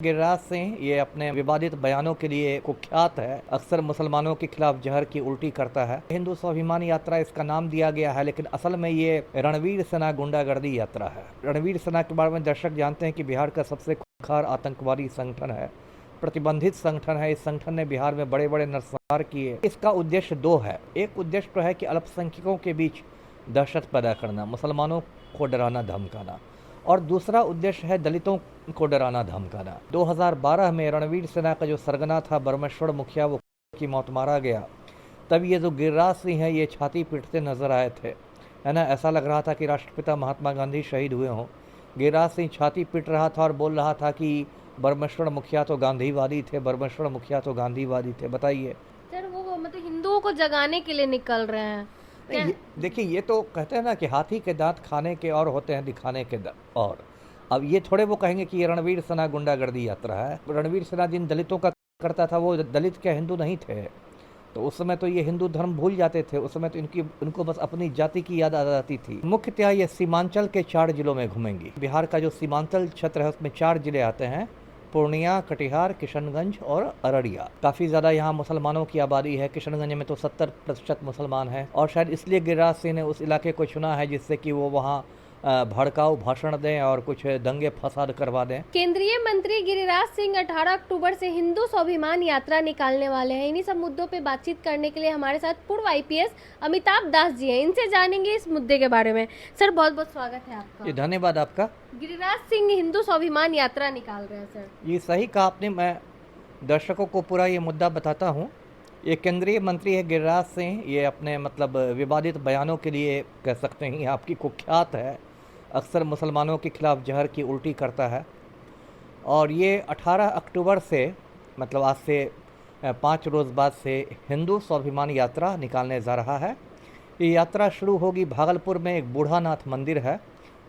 गिरिराज सिंह ये अपने विवादित बयानों के लिए कुख्यात है। अक्सर मुसलमानों के खिलाफ जहर की उल्टी करता है। हिंदू स्वाभिमान यात्रा इसका नाम दिया गया है, लेकिन असल में ये रणवीर सेना गुंडागर्दी यात्रा है। रणवीर सेना के बारे में दर्शक जानते हैं कि बिहार का सबसे खूंखार आतंकवादी संगठन है, प्रतिबंधित संगठन है। इस संगठन ने बिहार में बड़े बड़े नरसंहार किए। इसका उद्देश्य दो है। एक उद्देश्य तो है कि अल्पसंख्यकों के बीच दहशत पैदा करना, मुसलमानों को डराना धमकाना, और दूसरा उद्देश्य है दलितों को डराना धमकाना। 2012 में रणवीर सेना का जो सरगना था बरमेश्वर मुखिया, वो की मौत मारा गया। तब ये जो गिरिराज सिंह है ये छाती पीटते नजर आए थे, है ना। ऐसा लग रहा था कि राष्ट्रपिता महात्मा गांधी शहीद हुए हों। गिरिराज सिंह छाती पीट रहा था और बोल रहा था कि बरमेश्वर मुखिया तो गांधीवादी थे, बरमेश्वर मुखिया तो गांधीवादी थे। बताइए सर, वो मतलब हिंदुओं को जगाने के लिए निकल रहे हैं क्या? देखिए, ये तो कहते हैं ना कि हाथी के दांत खाने के और होते हैं दिखाने के और। अब ये थोड़े वो कहेंगे कि ये रणवीर सेना गुंडागर्दी यात्रा है। रणवीर सेना जिन दलितों का करता था वो दलित क्या हिंदू नहीं थे। तो उस समय तो ये हिंदू धर्म भूल जाते थे। उस समय तो इनको बस अपनी जाति की याद आ जाती थी। मुख्यतः ये सीमांचल के 4 जिलों में घूमेंगी। बिहार का जो सीमांचल क्षेत्र है उसमें 4 जिले आते हैं: पूर्णिया, कटिहार, किशनगंज और अररिया। काफ़ी ज़्यादा यहाँ मुसलमानों की आबादी है। किशनगंज में तो 70% मुसलमान हैं, और शायद इसलिए गिरिराज सिंह ने उस इलाके को चुना है जिससे कि वो वहाँ भड़काऊ भाषण दें और कुछ दंगे फसाद करवा दें। केंद्रीय मंत्री गिरिराज सिंह 18 अक्टूबर से हिंदू स्वाभिमान यात्रा निकालने वाले हैं। इन्हीं सब मुद्दों पे बातचीत करने के लिए हमारे साथ पूर्व आईपीएस अमिताभ दास जी हैं। इनसे जानेंगे इस मुद्दे के बारे में। सर, बहुत बहुत स्वागत है आपका। धन्यवाद आपका। गिरिराज सिंह हिंदू स्वाभिमान यात्रा निकाल रहे हैं सर। ये सही कहा आपने। मैं दर्शकों को पूरा ये मुद्दा बताता हूँ। ये केंद्रीय मंत्री है गिरिराज सिंह। ये अपने मतलब विवादित बयानों के लिए कह सकते हैं आपकी कुख्यात है। अक्सर मुसलमानों के खिलाफ जहर की उल्टी करता है। और ये 18 अक्टूबर से मतलब आज से 5 रोज़ बाद से हिंदू स्वाभिमान यात्रा निकालने जा रहा है। ये यात्रा शुरू होगी भागलपुर में। एक बूढ़ानाथ मंदिर है,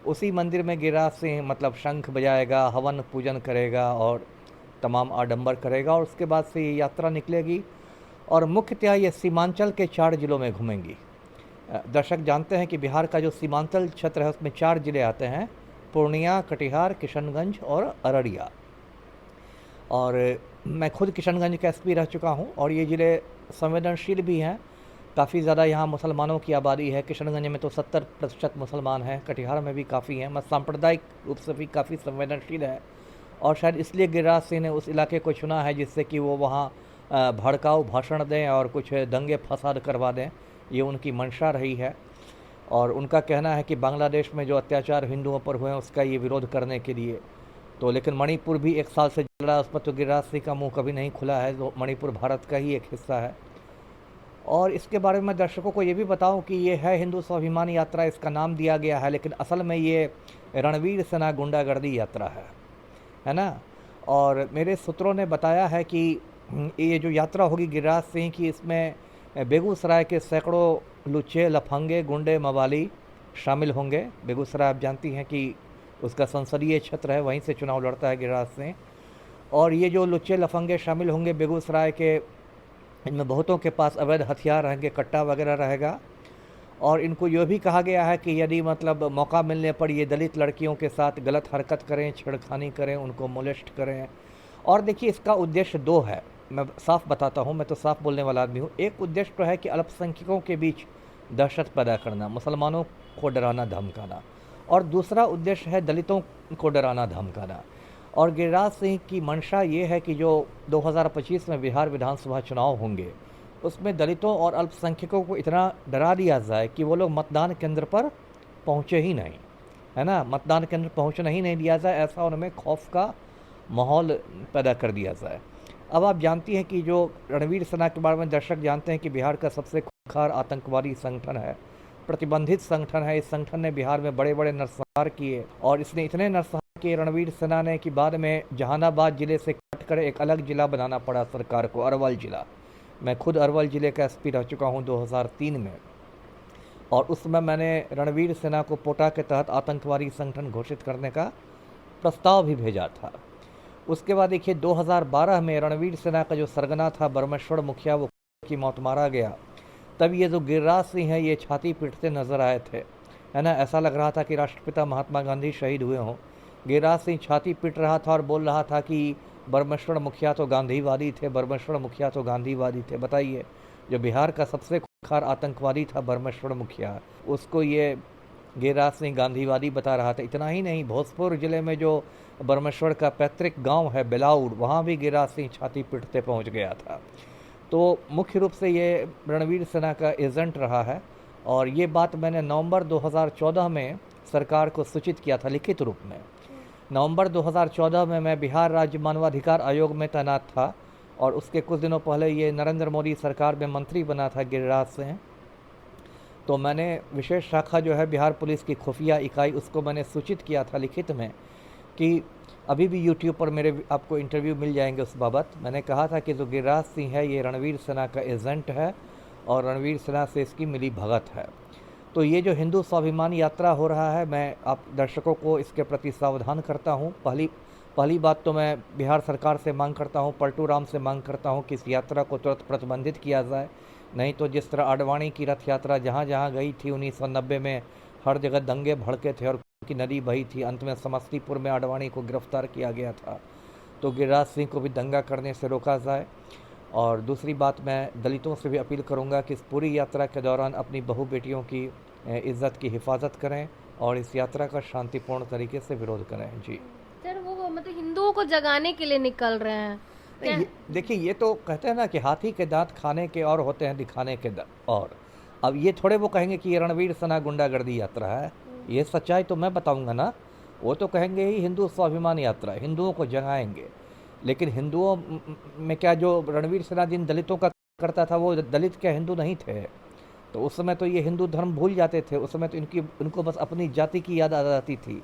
उसी मंदिर में गिरिराज सिंह मतलब शंख बजाएगा, हवन पूजन करेगा और तमाम आडंबर करेगा। और उसके बाद से ये यात्रा निकलेगी और मुख्यतः ये सीमांचल के 4 जिलों में घूमेंगी। दर्शक जानते हैं कि बिहार का जो सीमांचल क्षेत्र है उसमें 4 जिले आते हैं: पूर्णिया, कटिहार, किशनगंज और अररिया। और मैं खुद किशनगंज का एसपी रह चुका हूं, और ये ज़िले संवेदनशील भी हैं। काफ़ी ज़्यादा यहाँ मुसलमानों की आबादी है। किशनगंज में तो 70% मुसलमान हैं, कटिहार में भी काफ़ी हैं। मैं सांप्रदायिक रूप से भी काफ़ी संवेदनशील है, और शायद इसलिए गिरिराज सिंह ने उस इलाके को चुना है जिससे कि वो वहाँ भड़काऊ भाषण दें और कुछ दंगे फसाद करवा दें। ये उनकी मंशा रही है, और उनका कहना है कि बांग्लादेश में जो अत्याचार हिंदुओं पर हुए हैं उसका ये विरोध करने के लिए। तो लेकिन मणिपुर भी 1 साल से चल रहा है, उस पर तो गिरिराज सिंह का मुंह कभी नहीं खुला है। तो मणिपुर भारत का ही एक हिस्सा है। और इसके बारे में दर्शकों को ये भी बताऊं कि ये है हिंदू स्वाभिमान यात्रा, इसका नाम दिया गया है, लेकिन असल में ये रणवीर सेना गुंडागर्दी यात्रा है ना। और मेरे सूत्रों ने बताया है कि ये जो यात्रा होगी गिरिराज सिंह की, इसमें बेगूसराय के सैकड़ों लुच्चे, लफंगे, गुंडे, मवाली शामिल होंगे। बेगूसराय आप जानती हैं कि उसका संसदीय क्षेत्र है, वहीं से चुनाव लड़ता है गिरिराज सिंह। और ये जो लुच्चे लफंगे शामिल होंगे बेगूसराय के, इनमें बहुतों के पास अवैध हथियार रहेंगे, कट्टा वगैरह रहेगा। और इनको यह भी कहा गया है कि यदि मतलब मौका मिलने पर ये दलित लड़कियों के साथ गलत हरकत करें, छेड़खानी करें, उनको मोलेस्ट करें। और देखिए, इसका उद्देश्य 2 है। मैं साफ बताता हूँ, मैं तो साफ बोलने वाला आदमी हूँ। एक उद्देश्य तो है कि अल्पसंख्यकों के बीच दहशत पैदा करना, मुसलमानों को डराना धमकाना, और दूसरा उद्देश्य है दलितों को डराना धमकाना। और गिरिराज सिंह की मंशा ये है कि जो 2025 में बिहार विधानसभा चुनाव होंगे उसमें दलितों और अल्पसंख्यकों को इतना डरा दिया जाए कि वो लोग मतदान केंद्र पर पहुँचे ही नहीं, है ना। मतदान केंद्र पहुँचने ही नहीं दिया जाए, ऐसा उनमें खौफ का माहौल पैदा कर दिया जाए। अब आप जानती हैं कि जो रणवीर सेना के बारे में दर्शक जानते हैं कि बिहार का सबसे खूंखार आतंकवादी संगठन है, प्रतिबंधित संगठन है। इस संगठन ने बिहार में बड़े बड़े नरसंहार किए, और इसने इतने नरसंहार किए रणवीर सेना ने कि बाद में जहानाबाद जिले से कटकर एक अलग जिला बनाना पड़ा सरकार को, अरवल जिला। मैं खुद अरवल जिले का एसपी रह चुका हूँ 2003 में, और उस समय मैंने रणवीर सेना को पोटा के तहत आतंकवादी संगठन घोषित करने का प्रस्ताव भी भेजा था। उसके बाद देखिए 2012 में रणवीर सेना का जो सरगना था बरमेश्वर मुखिया, वो की मौत मारा गया। तब ये जो गिरिराज सिंह है ये छाती पीटते नजर आए थे, है ना। ऐसा लग रहा था कि राष्ट्रपिता महात्मा गांधी शहीद हुए हों। गिरिराज सिंह छाती पीट रहा था और बोल रहा था कि बरमश्वर मुखिया तो गांधीवादी थे, बरमश्वर मुखिया तो गांधीवादी थे। बताइए, जो बिहार का सबसे खूंखार आतंकवादी था बरमश्वर मुखिया, उसको ये गिरिराज सिंह गांधीवादी बता रहा था। इतना ही नहीं, भोजपुर जिले में जो बरमश्वर का पैतृक गांव है बेलाउड, वहाँ भी गिरिराज सिंह छाती पीटते पहुँच गया था। तो मुख्य रूप से ये रणवीर सिन्हा का एजेंट रहा है, और ये बात मैंने नवंबर 2014 में सरकार को सूचित किया था लिखित रूप में। नवंबर 2014 में मैं बिहार राज्य मानवाधिकार आयोग में तैनात था, और उसके कुछ दिनों पहले ये नरेंद्र मोदी सरकार में मंत्री बना था गिरिराज सिंह। तो मैंने विशेष शाखा जो है बिहार पुलिस की खुफिया इकाई, उसको मैंने सूचित किया था लिखित में कि अभी भी यूट्यूब पर मेरे आपको इंटरव्यू मिल जाएंगे उस बाबत। मैंने कहा था कि जो गिरिराज सिंह है ये रणवीर सिन्हा का एजेंट है, और रणवीर सिन्हा से इसकी मिली भगत है। तो ये जो हिंदू स्वाभिमान यात्रा हो रहा है, मैं आप दर्शकों को इसके प्रति सावधान करता हूँ। पहली बात तो मैं बिहार सरकार से मांग करता हूँ, पलटू राम से मांग करता हूँ कि इस यात्रा को तुरंत प्रतिबंधित किया जाए। नहीं तो जिस तरह आडवाणी की रथ यात्रा जहाँ जहाँ गई थी 1990 में, हर जगह दंगे भड़के थे और की नदी बही थी, अंत में समस्तीपुर में आडवाणी को गिरफ्तार किया गया था। तो गिरिराज सिंह को भी दंगा करने से रोका जाए। और दूसरी बात, मैं दलितों से भी अपील करूंगा कि इस पूरी यात्रा के दौरान अपनी बहू बेटियों की इज्जत की हिफाजत करें और इस यात्रा का शांतिपूर्ण तरीके से विरोध करें। जी सर, वो मतलब हिंदुओं को जगाने के लिए निकल रहे हैं क्या? देखिए, ये तो कहते हैं ना कि हाथी के दांत खाने के और होते हैं दिखाने के और। अब ये थोड़े वो कहेंगे कि ये रणवीर सिन्हा गुंडागर्दी यात्रा है, ये सच्चाई तो मैं बताऊंगा ना। वो तो कहेंगे ही हिंदू स्वाभिमान यात्रा है, हिंदुओं को जगाएंगे। लेकिन हिंदुओं में क्या, जो रणवीर सिन्हा जिन दलितों का करता था वो दलित क्या हिंदू नहीं थे? तो उस समय तो ये हिंदू धर्म भूल जाते थे, उस समय तो उनको बस अपनी जाति की याद आ जाती थी।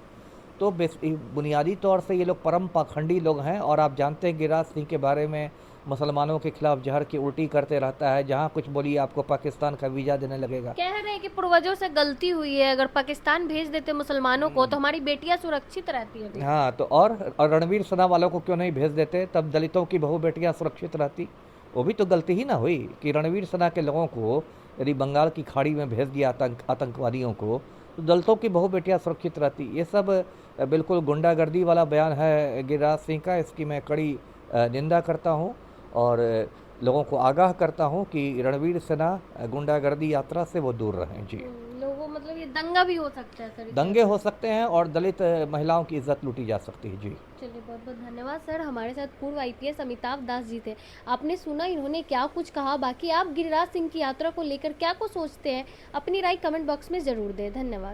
तो बुनियादी तौर से ये लोग परम पाखंडी लोग हैं। और आप जानते हैं गिरिराज सिंह के बारे में, मुसलमानों के खिलाफ जहर की उल्टी करते रहता है, जहाँ कुछ बोलिए आपको पाकिस्तान का वीज़ा देने लगेगा। कह रहे हैं कि पूर्वजों से गलती हुई है, अगर पाकिस्तान भेज देते मुसलमानों को तो हमारी बेटियां सुरक्षित रहती है। हाँ, तो और रणवीर सिन्हा वालों को क्यों नहीं भेज देते? तब दलितों की बहू बेटियां सुरक्षित रहती। वो भी तो गलती ही ना हुई कि रणवीर सिन्हा के लोगों को यदि बंगाल की खाड़ी में भेज दिया आतंकवादियों को, तो दलितों की बहू बेटियां सुरक्षित रहती। ये सब बिल्कुल गुंडागर्दी वाला बयान है गिरिराज सिंह का। इसकी मैं कड़ी निंदा करता हूँ और लोगों को आगाह करता हूँ कि रणवीर सिन्हा गुंडागर्दी यात्रा से वो दूर रहें। जी, लोगों मतलब ये दंगा भी हो सकता है सर? दंगे हो सकते हैं और दलित महिलाओं की इज्जत लूटी जा सकती है। जी, चलिए, बहुत बहुत धन्यवाद सर। हमारे साथ पूर्व आईपीएस अमिताभ दास जी थे। आपने सुना इन्होंने क्या कुछ कहा। बाकी आप गिरिराज सिंह की यात्रा को लेकर क्या कुछ सोचते हैं, अपनी राय कमेंट बॉक्स में ज़रूर दें। धन्यवाद।